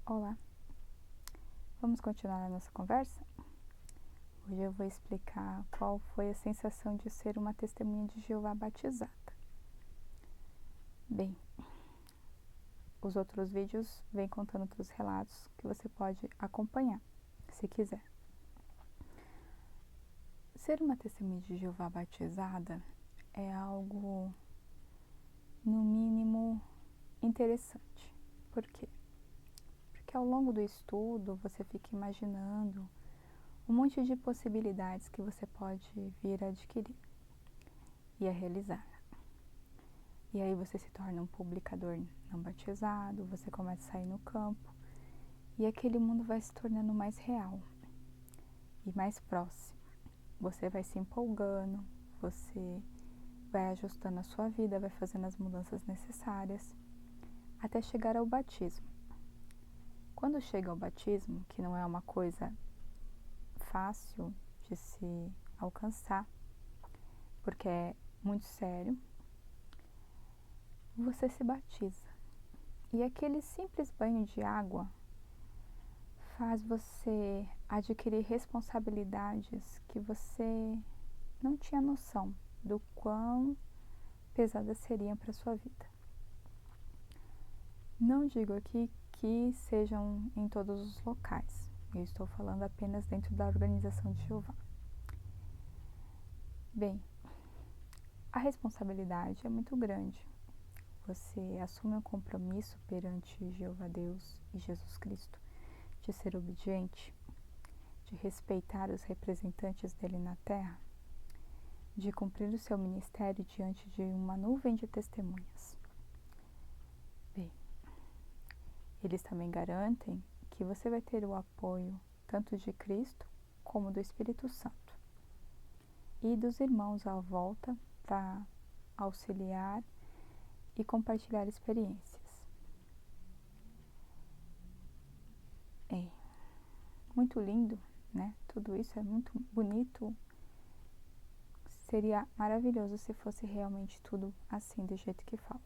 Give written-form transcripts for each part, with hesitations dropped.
Olá, vamos continuar a nossa conversa? Hoje eu vou explicar qual foi a sensação de ser uma testemunha de Jeová batizada. Bem, os outros vídeos vêm contando outros relatos que você pode acompanhar, se quiser. Ser uma testemunha de Jeová batizada é algo, no mínimo, interessante. Por quê? Porque ao longo do estudo você fica imaginando um monte de possibilidades que você pode vir a adquirir e a realizar. E aí você se torna um publicador não batizado, você começa a sair no campo e aquele mundo vai se tornando mais real e mais próximo. Você vai se empolgando, você vai ajustando a sua vida, vai fazendo as mudanças necessárias até chegar ao batismo. Quando chega ao batismo, que não é uma coisa fácil de se alcançar, porque é muito sério, você se batiza. E aquele simples banho de água faz você adquirir responsabilidades que você não tinha noção do quão pesadas seriam para a sua vida. Não digo aqui que sejam em todos os locais, eu estou falando apenas dentro da organização de Jeová. Bem, a responsabilidade é muito grande. Você assume um compromisso perante Jeová Deus e Jesus Cristo de ser obediente, de respeitar os representantes dele na terra, de cumprir o seu ministério diante de uma nuvem de testemunhas. Bem, eles também garantem que você vai ter o apoio tanto de Cristo como do Espírito Santo e dos irmãos à volta para auxiliar e compartilhar experiências. É muito lindo, né? Tudo isso é muito bonito. Seria maravilhoso se fosse realmente tudo assim, do jeito que fala.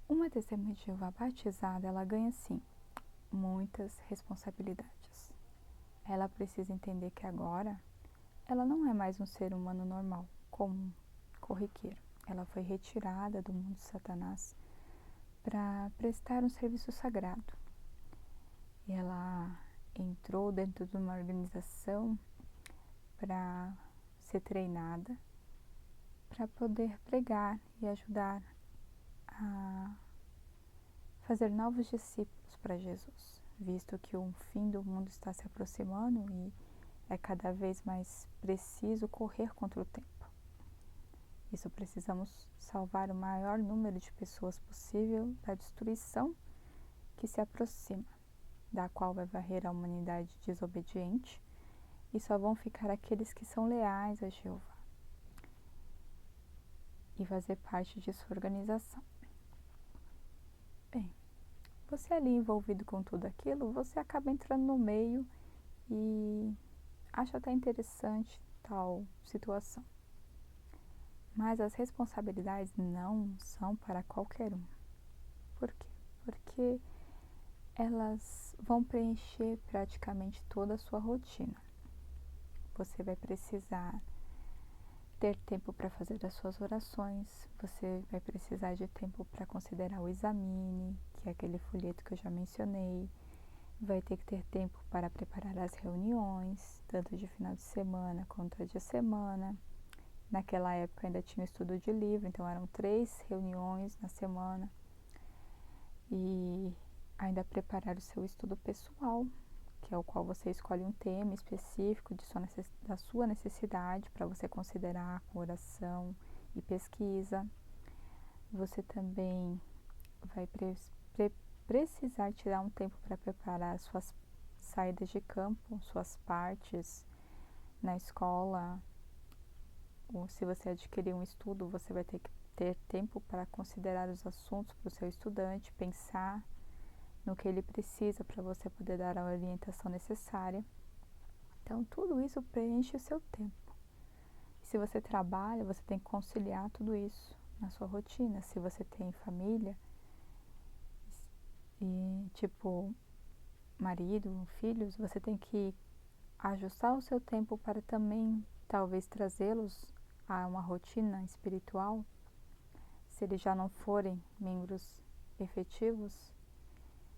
Uma testemunha de Jeová batizada, ela ganha sim muitas responsabilidades. Ela precisa entender que agora ela não é mais um ser humano normal, comum, corriqueiro. Ela foi retirada do mundo de Satanás para prestar um serviço sagrado. E ela entrou dentro de uma organização para ser treinada, para poder pregar e ajudar a fazer novos discípulos para Jesus, visto que o fim do mundo está se aproximando e é cada vez mais preciso correr contra o tempo. Isso, precisamos salvar o maior número de pessoas possível da destruição que se aproxima, da qual vai varrer a humanidade desobediente, e só vão ficar aqueles que são leais a Jeová e fazer parte de sua organização. Bem, você ali envolvido com tudo aquilo, você acaba entrando no meio e acha até interessante tal situação. Mas as responsabilidades não são para qualquer um. Por quê? Porque elas vão preencher praticamente toda a sua rotina. Você vai precisar ter tempo para fazer as suas orações, você vai precisar de tempo para considerar o examine, que é aquele folheto que eu já mencionei, vai ter que ter tempo para preparar as reuniões, tanto de final de semana quanto a de semana. Naquela época ainda tinha estudo de livro, então eram 3 reuniões na semana. E ainda preparar o seu estudo pessoal, que é o qual você escolhe um tema específico da sua necessidade para você considerar com oração e pesquisa. Você também vai precisar tirar um tempo para preparar suas saídas de campo, suas partes na escola, ou se você adquirir um estudo, você vai ter que ter tempo para considerar os assuntos para o seu estudante, pensar no que ele precisa para você poder dar a orientação necessária. Então, tudo isso preenche o seu tempo. E se você trabalha, você tem que conciliar tudo isso na sua rotina. Se você tem família, E tipo, marido, filhos, você tem que ajustar o seu tempo para também talvez trazê-los a uma rotina espiritual, se eles já não forem membros efetivos.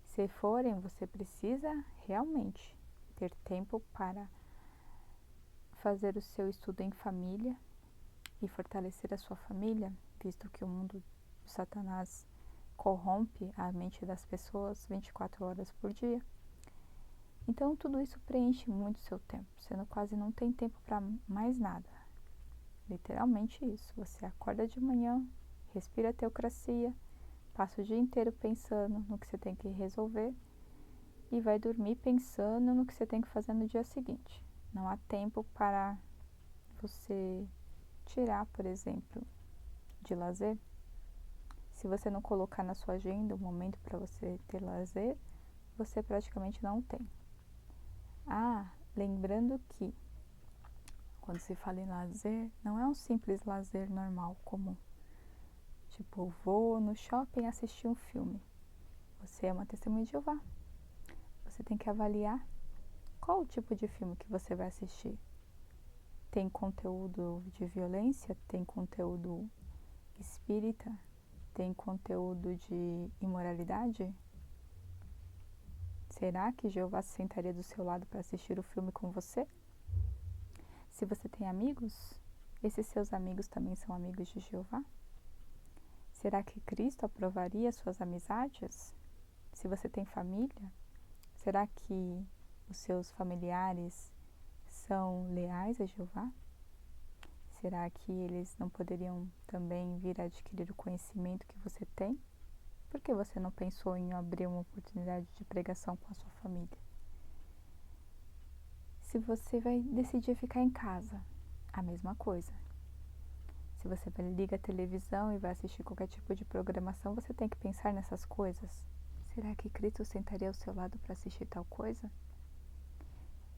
Se forem, você precisa realmente ter tempo para fazer o seu estudo em família e fortalecer a sua família, visto que o mundo de Satanás corrompe a mente das pessoas 24 horas por dia. Então, tudo isso preenche muito seu tempo. Você quase não tem tempo para mais nada. Literalmente isso. Você acorda de manhã, respira a teocracia, passa o dia inteiro pensando no que você tem que resolver e vai dormir pensando no que você tem que fazer no dia seguinte. Não há tempo para você tirar, por exemplo, de lazer. Se você não colocar na sua agenda um momento para você ter lazer, você praticamente não tem. Lembrando que quando se fala em lazer, não é um simples lazer normal, comum. Tipo, vou no shopping assistir um filme. Você é uma testemunha de Jeová. Você tem que avaliar qual o tipo de filme que você vai assistir. Tem conteúdo de violência? Tem conteúdo espírita? Tem conteúdo de imoralidade? Será que Jeová se sentaria do seu lado para assistir o filme com você? Se você tem amigos, esses seus amigos também são amigos de Jeová? Será que Cristo aprovaria suas amizades? Se você tem família, será que os seus familiares são leais a Jeová? Será que eles não poderiam também vir a adquirir o conhecimento que você tem? Por que você não pensou em abrir uma oportunidade de pregação com a sua família? Se você vai decidir ficar em casa, a mesma coisa. Se você liga a televisão e vai assistir qualquer tipo de programação, você tem que pensar nessas coisas. Será que Cristo sentaria ao seu lado para assistir tal coisa?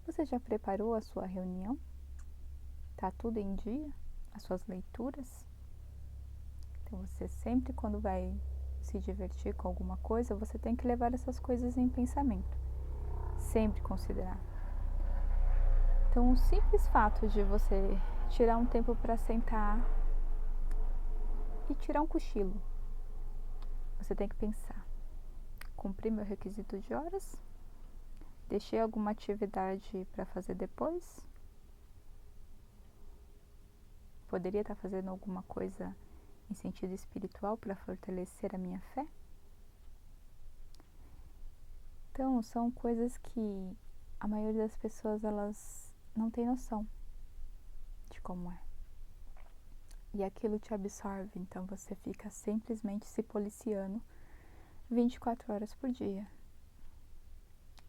Você já preparou a sua reunião? Está tudo em dia? As suas leituras? Então você sempre, quando vai se divertir com alguma coisa, você tem que levar essas coisas em pensamento. Sempre considerar. Então o simples fato de você tirar um tempo para sentar e tirar um cochilo, você tem que pensar: cumpri meu requisito de horas? Deixei alguma atividade para fazer depois? Poderia estar fazendo alguma coisa em sentido espiritual para fortalecer a minha fé? Então, são coisas que a maioria das pessoas elas não tem noção de como é. E aquilo te absorve, então você fica simplesmente se policiando 24 horas por dia.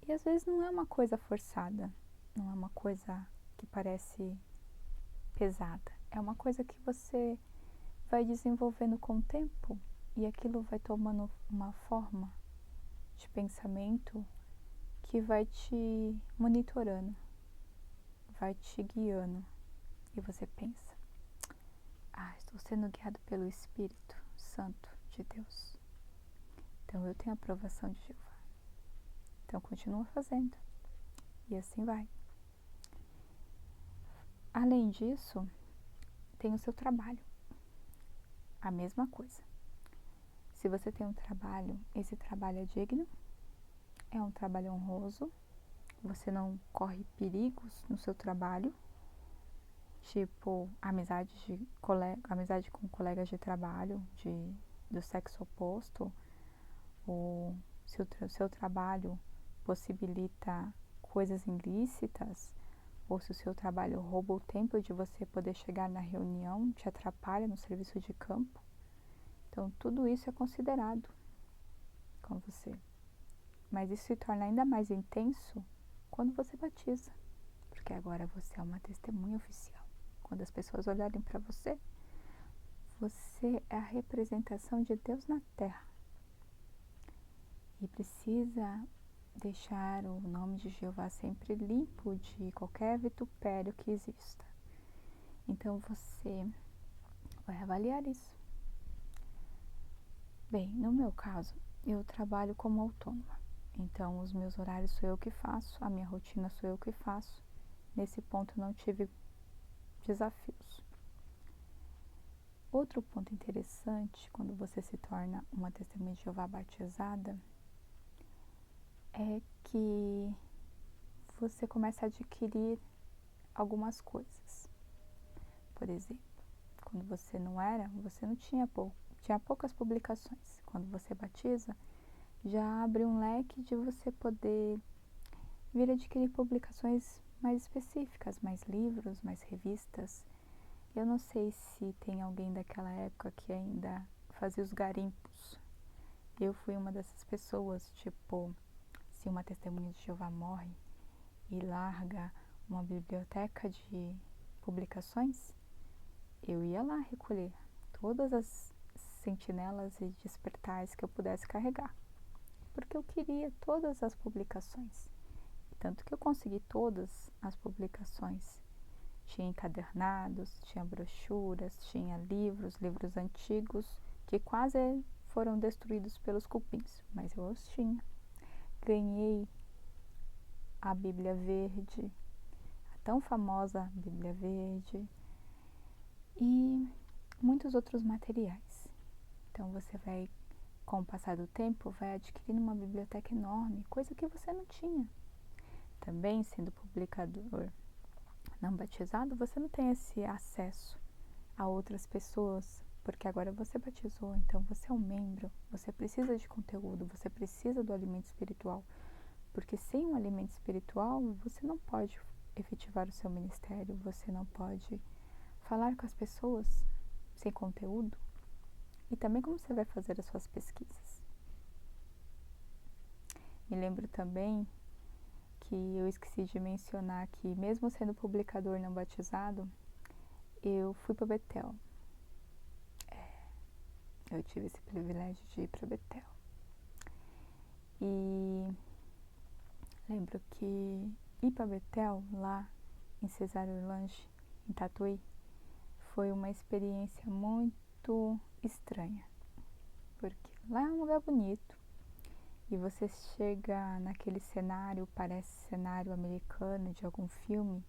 E às vezes não é uma coisa forçada, não é uma coisa que parece pesada. É uma coisa que você vai desenvolvendo com o tempo e aquilo vai tomando uma forma de pensamento que vai te monitorando, vai te guiando. E você pensa: estou sendo guiado pelo Espírito Santo de Deus. Então eu tenho a aprovação de Jeová. Então continua fazendo. E assim vai. Além disso, tem o seu trabalho. A mesma coisa. Se você tem um trabalho, esse trabalho é digno, é um trabalho honroso, você não corre perigos no seu trabalho, tipo amizade com colegas de trabalho do sexo oposto, ou se o seu trabalho possibilita coisas ilícitas, ou se o seu trabalho rouba o tempo de você poder chegar na reunião, te atrapalha no serviço de campo. Então, tudo isso é considerado com você. Mas isso se torna ainda mais intenso quando você batiza, porque agora você é uma testemunha oficial. Quando as pessoas olharem para você, você é a representação de Deus na terra. E precisa deixar o nome de Jeová sempre limpo de qualquer vitupério que exista. Então você vai avaliar isso. Bem, no meu caso, eu trabalho como autônoma. Então, os meus horários sou eu que faço, a minha rotina sou eu que faço. Nesse ponto, não tive desafios. Outro ponto interessante, quando você se torna uma testemunha de Jeová batizada, é que você começa a adquirir algumas coisas. Por exemplo, quando você não era, você não tinha tinha poucas publicações. Quando você batiza, já abre um leque de você poder vir adquirir publicações mais específicas, mais livros, mais revistas. Eu não sei se tem alguém daquela época que ainda fazia os garimpos. Eu fui uma dessas pessoas, tipo, se uma testemunha de Jeová morre e larga uma biblioteca de publicações, eu ia lá recolher todas as sentinelas e despertais que eu pudesse carregar, porque eu queria todas as publicações. Tanto que eu consegui todas as publicações. Tinha encadernados, tinha brochuras, tinha livros antigos que quase foram destruídos pelos cupins, mas eu os tinha. Ganhei a Bíblia Verde, a tão famosa Bíblia Verde, e muitos outros materiais. Então você vai, com o passar do tempo, vai adquirindo uma biblioteca enorme, coisa que você não tinha. Também, sendo publicador não batizado, você não tem esse acesso a outras pessoas, porque agora você batizou, então você é um membro, você precisa de conteúdo, você precisa do alimento espiritual, porque sem um alimento espiritual, você não pode efetivar o seu ministério, você não pode falar com as pessoas sem conteúdo, e também como você vai fazer as suas pesquisas. Me lembro também que eu esqueci de mencionar que, mesmo sendo publicador não batizado, eu fui para Betel. Eu tive esse privilégio de ir para Betel. E lembro que ir para Betel, lá em Cesarolândia, em Tatuí, foi uma experiência muito estranha, porque lá é um lugar bonito e você chega naquele cenário, parece cenário americano de algum filme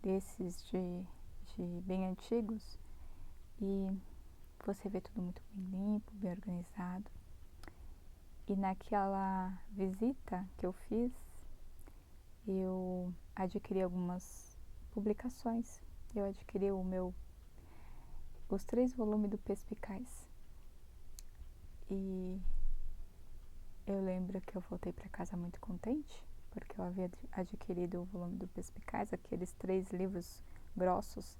desses de bem antigos, e você vê tudo muito bem limpo, bem organizado. E naquela visita que eu fiz, eu adquiri algumas publicações. Eu adquiri os 3 volumes do Perspicaz. E eu lembro que eu voltei para casa muito contente, porque eu havia adquirido o volume do Perspicaz, aqueles 3 livros grossos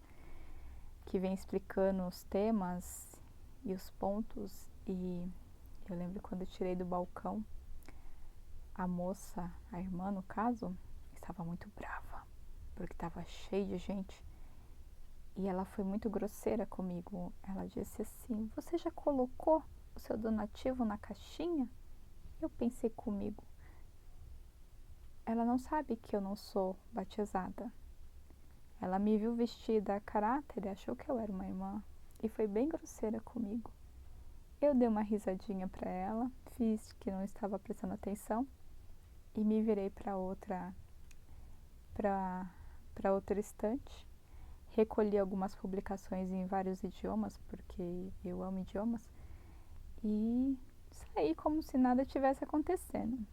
que vem explicando os temas e os pontos. E eu lembro quando eu tirei do balcão, a moça, a irmã no caso, estava muito brava, porque estava cheio de gente. E ela foi muito grosseira comigo. Ela disse assim: "Você já colocou o seu donativo na caixinha?" Eu pensei comigo: ela não sabe que eu não sou batizada. Ela me viu vestida a caráter e achou que eu era uma irmã. E foi bem grosseira comigo. Eu dei uma risadinha para ela, fiz que não estava prestando atenção e me virei para outra estante. Recolhi algumas publicações em vários idiomas, porque eu amo idiomas, e saí como se nada tivesse acontecendo.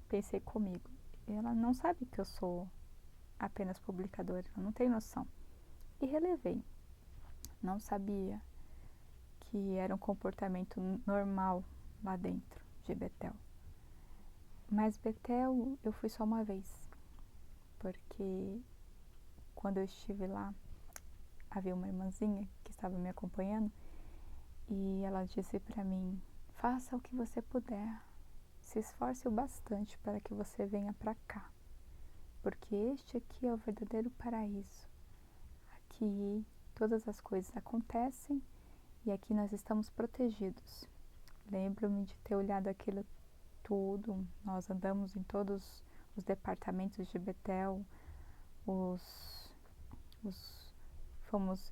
Pensei comigo: ela não sabe que eu sou apenas publicadora, ela não tem noção. E relevei. Não sabia que era um comportamento normal lá dentro de Betel. Mas Betel eu fui só uma vez, porque quando eu estive lá, havia uma irmãzinha que estava me acompanhando e ela disse para mim: "Faça o que você puder, se esforce o bastante para que você venha para cá, porque este aqui é o verdadeiro paraíso. Aqui todas as coisas acontecem e aqui nós estamos protegidos." Lembro-me de ter olhado aquilo tudo. Nós andamos em todos os departamentos de Betel,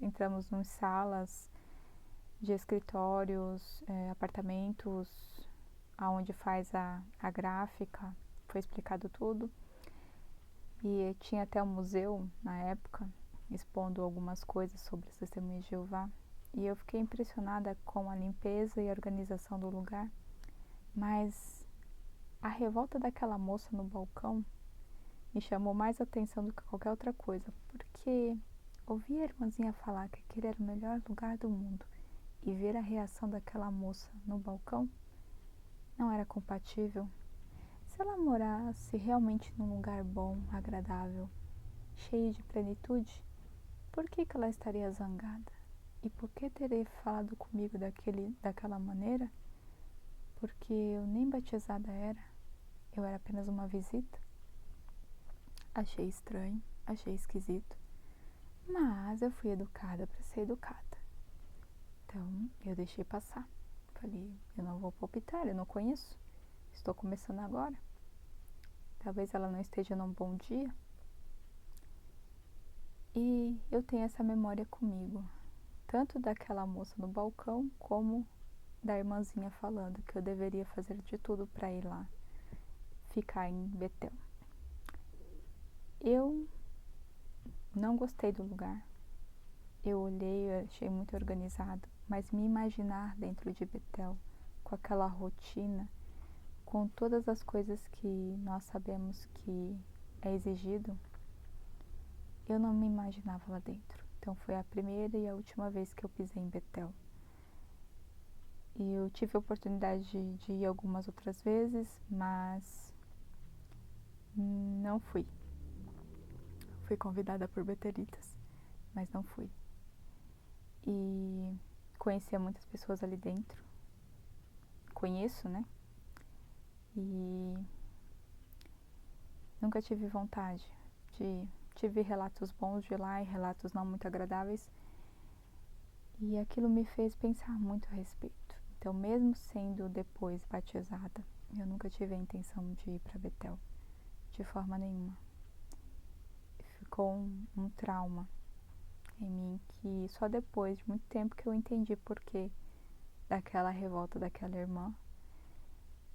entramos em salas de escritórios, apartamentos, aonde faz a gráfica, foi explicado tudo. E tinha até um museu na época, expondo algumas coisas sobre as Testemunhas de Jeová. E eu fiquei impressionada com a limpeza e a organização do lugar. Mas a revolta daquela moça no balcão me chamou mais atenção do que qualquer outra coisa, porque ouvir a irmãzinha falar que aquele era o melhor lugar do mundo e ver a reação daquela moça no balcão não era compatível. Se ela morasse realmente num lugar bom, agradável, cheio de plenitude, por que ela estaria zangada? E por que teria falado comigo daquela maneira? Porque eu nem batizada era, eu era apenas uma visita. Achei estranho, achei esquisito, mas eu fui educada para ser educada. Então eu deixei passar. Falei, eu não vou palpitar, eu não conheço, estou começando agora. Talvez ela não esteja num bom dia. E eu tenho essa memória comigo, tanto daquela moça no balcão, como da irmãzinha falando que eu deveria fazer de tudo para ir lá, ficar em Betel. Eu não gostei do lugar. Eu olhei, eu achei muito organizado, mas me imaginar dentro de Betel, com aquela rotina, com todas as coisas que nós sabemos que é exigido, eu não me imaginava lá dentro. Então foi a primeira e a última vez que eu pisei em Betel. E eu tive a oportunidade de ir algumas outras vezes, mas não fui. Fui convidada por betelitas, mas não fui. E conhecia muitas pessoas ali dentro. Conheço, né? E nunca tive vontade de... Tive relatos bons de lá e relatos não muito agradáveis. E aquilo me fez pensar muito a respeito. Então, mesmo sendo depois batizada, eu nunca tive a intenção de ir para Betel, de forma nenhuma. Ficou um trauma em mim que só depois de muito tempo que eu entendi porquê daquela revolta daquela irmã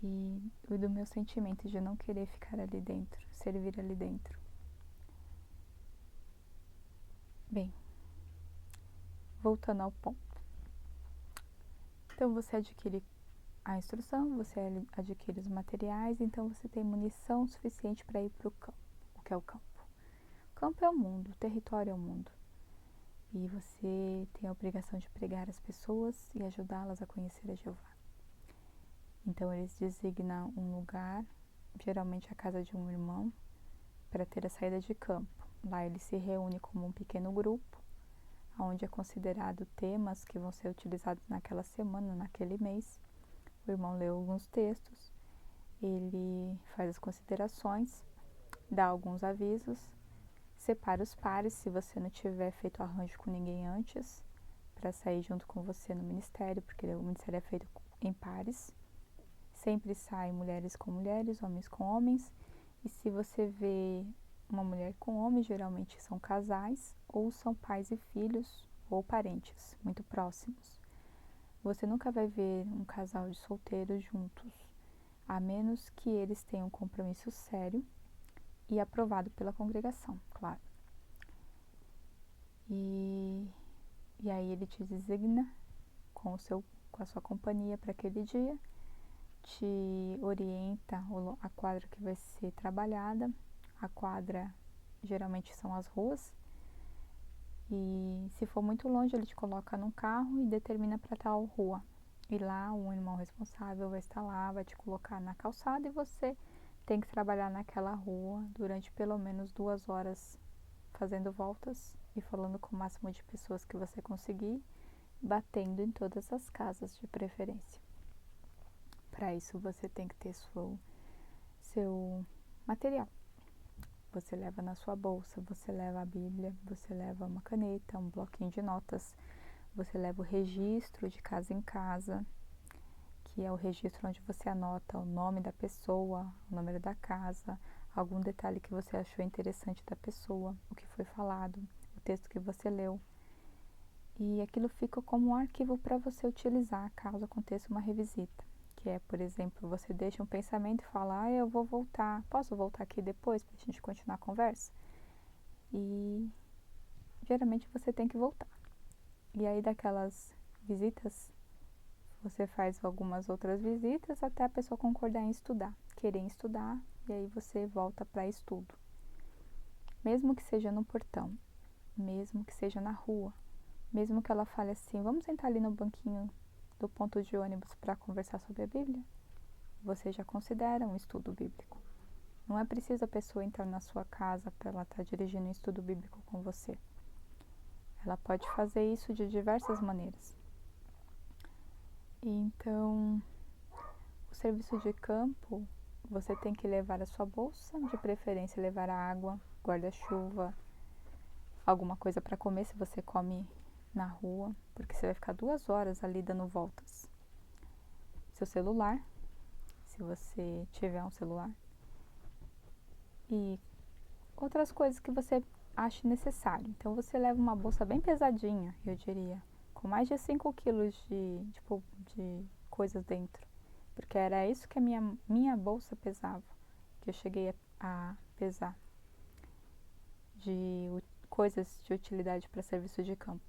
e do meu sentimento de não querer ficar ali dentro, servir ali dentro. Bem, voltando ao ponto. Então você adquire a instrução, você adquire os materiais, então você tem munição suficiente para ir para o campo. O que é o campo? O campo é o mundo, o território é o mundo. E você tem a obrigação de pregar as pessoas e ajudá-las a conhecer a Jeová. Então eles designam um lugar, geralmente a casa de um irmão, para ter a saída de campo. Lá ele se reúne como um pequeno grupo, onde é considerado temas que vão ser utilizados naquela semana, naquele mês. O irmão lê alguns textos, ele faz as considerações, dá alguns avisos, separa os pares se você não tiver feito arranjo com ninguém antes, para sair junto com você no ministério, porque o ministério é feito em pares. Sempre saem mulheres com mulheres, homens com homens, e se você vê uma mulher com homem, geralmente são casais, ou são pais e filhos, ou parentes muito próximos. Você nunca vai ver um casal de solteiros juntos, a menos que eles tenham um compromisso sério e aprovado pela congregação, claro. E aí ele te designa com a sua companhia para aquele dia, te orienta a quadra que vai ser trabalhada. A quadra geralmente são as ruas, e se for muito longe ele te coloca num carro e determina para tal rua. E lá um irmão responsável vai estar lá, vai te colocar na calçada e você tem que trabalhar naquela rua durante pelo menos 2 horas, fazendo voltas e falando com o máximo de pessoas que você conseguir, batendo em todas as casas de preferência. Para isso você tem que ter seu material. Você leva na sua bolsa, você leva a Bíblia, você leva uma caneta, um bloquinho de notas, você leva o registro de casa em casa, que é o registro onde você anota o nome da pessoa, o número da casa, algum detalhe que você achou interessante da pessoa, o que foi falado, o texto que você leu. E aquilo fica como um arquivo para você utilizar caso aconteça uma revisita. que é, por exemplo, você deixa um pensamento e fala, eu vou voltar, posso voltar aqui depois para a gente continuar a conversa? E geralmente você tem que voltar. E aí daquelas visitas, você faz algumas outras visitas até a pessoa concordar em estudar, querer estudar, e aí você volta para estudo. Mesmo que seja no portão, mesmo que seja na rua, mesmo que ela fale assim, vamos sentar ali no banquinho do ponto de ônibus para conversar sobre a Bíblia, você já considera um estudo bíblico. Não é preciso a pessoa entrar na sua casa para ela estar dirigindo um estudo bíblico com você. Ela pode fazer isso de diversas maneiras. Então, o serviço de campo, você tem que levar a sua bolsa, de preferência levar água, guarda-chuva, alguma coisa para comer se você come na rua, porque você vai ficar 2 horas ali dando voltas. Seu celular, se você tiver um celular, e outras coisas que você ache necessário. Então você leva uma bolsa bem pesadinha, eu diria, com mais de 5 quilos de coisas dentro, porque era isso que a minha bolsa pesava, que eu cheguei a pesar, de coisas de utilidade para serviço de campo.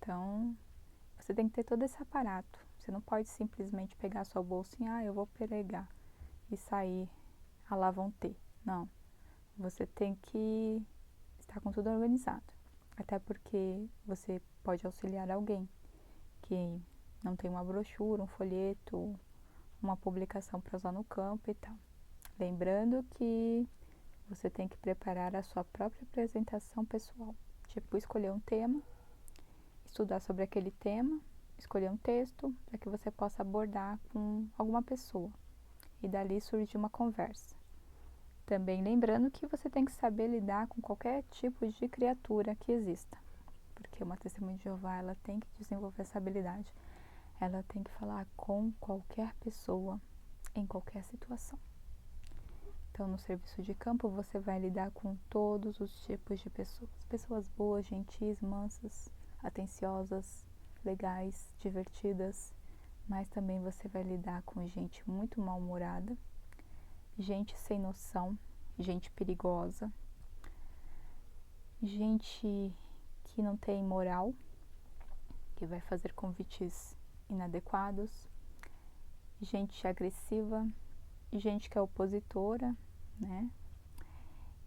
Então, você tem que ter todo esse aparato. Você não pode simplesmente pegar a sua bolsa e, eu vou pregar e sair, lá vão ter. Não. Você tem que estar com tudo organizado. Até porque você pode auxiliar alguém que não tem uma brochura, um folheto, uma publicação para usar no campo e tal. Lembrando que você tem que preparar a sua própria apresentação pessoal. Tipo, escolher um tema, estudar sobre aquele tema, escolher um texto para que você possa abordar com alguma pessoa e dali surge uma conversa. Também lembrando que você tem que saber lidar com qualquer tipo de criatura que exista, porque uma testemunha de Jeová, ela tem que desenvolver essa habilidade. Ela tem que falar com qualquer pessoa, em qualquer situação. Então, no serviço de campo, você vai lidar com todos os tipos de pessoas. Pessoas boas, gentis, mansas, atenciosas, legais, divertidas, mas também você vai lidar com gente muito mal-humorada, gente sem noção, gente perigosa, gente que não tem moral, que vai fazer convites inadequados, gente agressiva, gente que é opositora, né?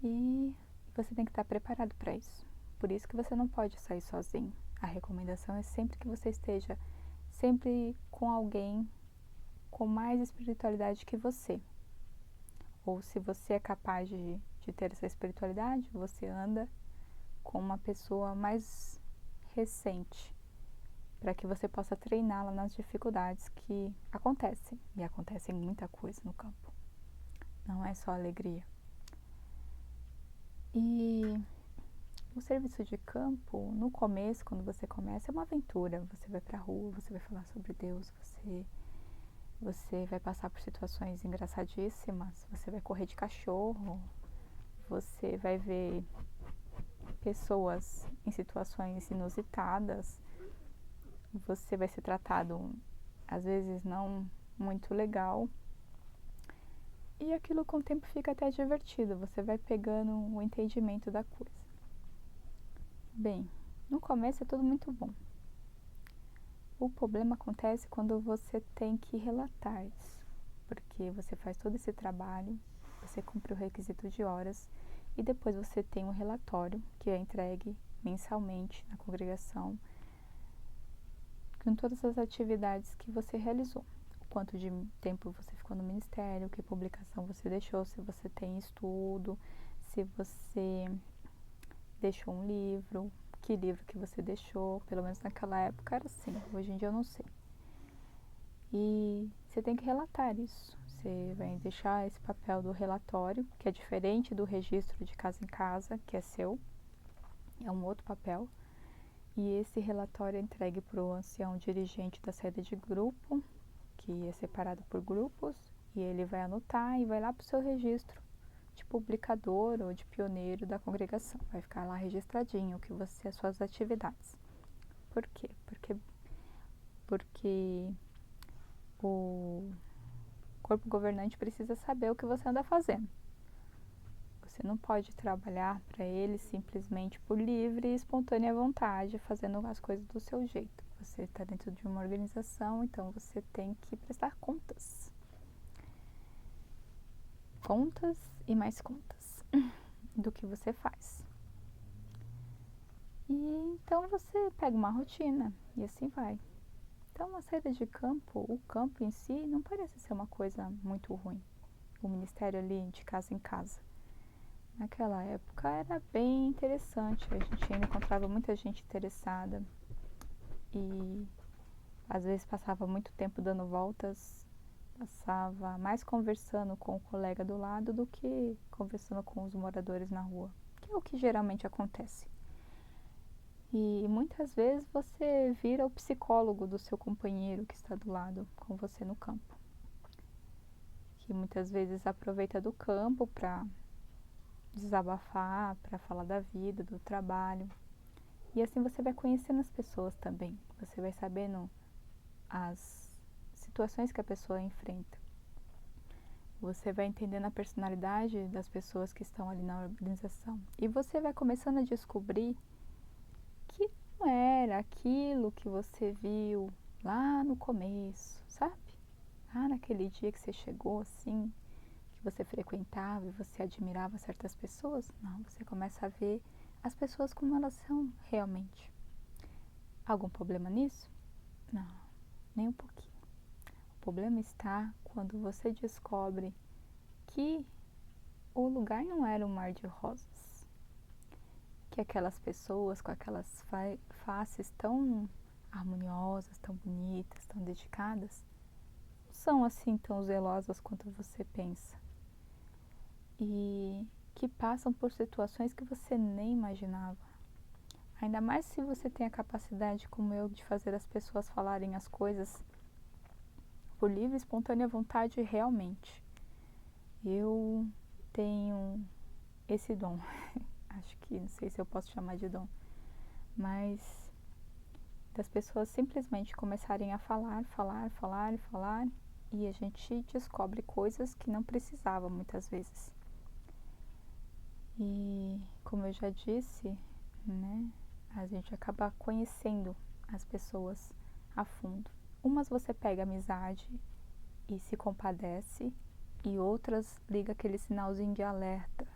E você tem que estar preparado para isso. Por isso que você não pode sair sozinho. A recomendação é sempre que você esteja sempre com alguém com mais espiritualidade que você. Ou se você é capaz de ter essa espiritualidade, você anda com uma pessoa mais recente, para que você possa treiná-la nas dificuldades que acontecem. E acontecem muita coisa no campo. Não é só alegria. E o serviço de campo, no começo, quando você começa, é uma aventura. Você vai pra rua, você vai falar sobre Deus, você vai passar por situações engraçadíssimas, você vai correr de cachorro, você vai ver pessoas em situações inusitadas, você vai ser tratado, às vezes, não muito legal. E aquilo com o tempo fica até divertido, você vai pegando o entendimento da coisa. Bem, no começo é tudo muito bom. O problema acontece quando você tem que relatar isso, porque você faz todo esse trabalho, você cumpre o requisito de horas e depois você tem um relatório que é entregue mensalmente na congregação com todas as atividades que você realizou. Quanto de tempo você ficou no ministério, que publicação você deixou, se você tem estudo, se você deixou um livro, que livro que você deixou, pelo menos naquela época era assim, hoje em dia eu não sei. E você tem que relatar isso, você vai deixar esse papel do relatório, que é diferente do registro de casa em casa, que é seu, é um outro papel. E esse relatório é entregue para o ancião dirigente da sede de grupo, que é separado por grupos, e ele vai anotar e vai lá para o seu registro de publicador ou de pioneiro da congregação. Vai ficar lá registradinho as suas atividades. Por quê? Porque o corpo governante precisa saber o que você anda fazendo. Você não pode trabalhar para ele simplesmente por livre e espontânea vontade, fazendo as coisas do seu jeito. Você está dentro de uma organização, então você tem que prestar contas. Contas e mais contas do que você faz. E então você pega uma rotina e assim vai. Então, uma saída de campo, o campo em si, não parece ser uma coisa muito ruim. O ministério ali de casa em casa. Naquela época era bem interessante, a gente ainda encontrava muita gente interessada e às vezes passava muito tempo dando voltas, passava mais conversando com o colega do lado do que conversando com os moradores na rua, que é o que geralmente acontece. E muitas vezes você vira o psicólogo do seu companheiro que está do lado com você no campo, que muitas vezes aproveita do campo para desabafar, para falar da vida, do trabalho. E assim você vai conhecendo as pessoas também. Você vai sabendo as situações que a pessoa enfrenta. Você vai entendendo a personalidade das pessoas que estão ali na organização. E você vai começando a descobrir que não era aquilo que você viu lá no começo, sabe? Lá naquele dia que você chegou assim, que você frequentava e você admirava certas pessoas. Não, você começa a ver as pessoas como elas são realmente. Algum problema nisso? Não, nem um pouquinho. O problema está quando você descobre que o lugar não era um mar de rosas. Que aquelas pessoas com aquelas faces tão harmoniosas, tão bonitas, tão dedicadas, não são assim tão zelosas quanto você pensa. E que passam por situações que você nem imaginava. Ainda mais se você tem a capacidade, como eu, de fazer as pessoas falarem as coisas por livre e espontânea vontade realmente. Eu tenho esse dom. Acho que não sei se eu posso chamar de dom. Mas das pessoas simplesmente começarem a falar e a gente descobre coisas que não precisava muitas vezes. E como eu já disse, né, a gente acaba conhecendo as pessoas a fundo. Umas você pega amizade e se compadece, e outras liga aquele sinalzinho de alerta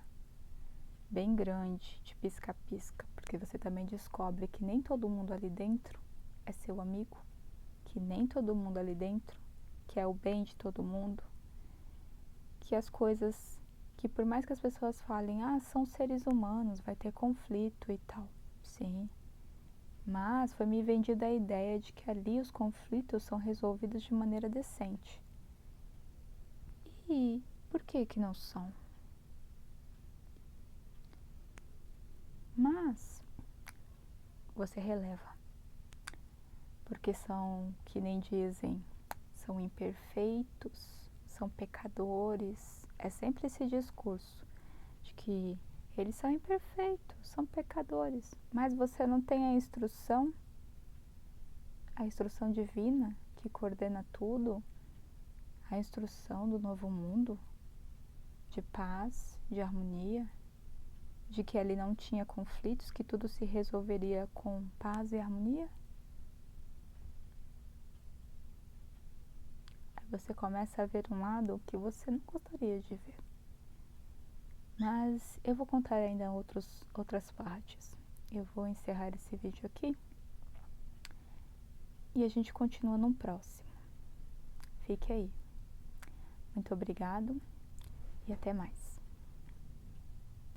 bem grande, de pisca-pisca, porque você também descobre que nem todo mundo ali dentro é seu amigo, que nem todo mundo ali dentro quer o bem de todo mundo, que as coisas, que por mais que as pessoas falem, são seres humanos, vai ter conflito e tal, sim, mas foi me vendida a ideia de que ali os conflitos são resolvidos de maneira decente. E por que que não são? Mas você releva, porque são, que nem dizem, são imperfeitos, são pecadores. É sempre esse discurso de que eles são imperfeitos, são pecadores, mas você não tem a instrução divina que coordena tudo, a instrução do novo mundo, de paz, de harmonia, de que ali não tinha conflitos, que tudo se resolveria com paz e harmonia. Aí você começa a ver um lado que você não gostaria de ver. Mas eu vou contar ainda outras partes. Eu vou encerrar esse vídeo aqui e a gente continua num próximo. Fique aí. Muito obrigado e até mais.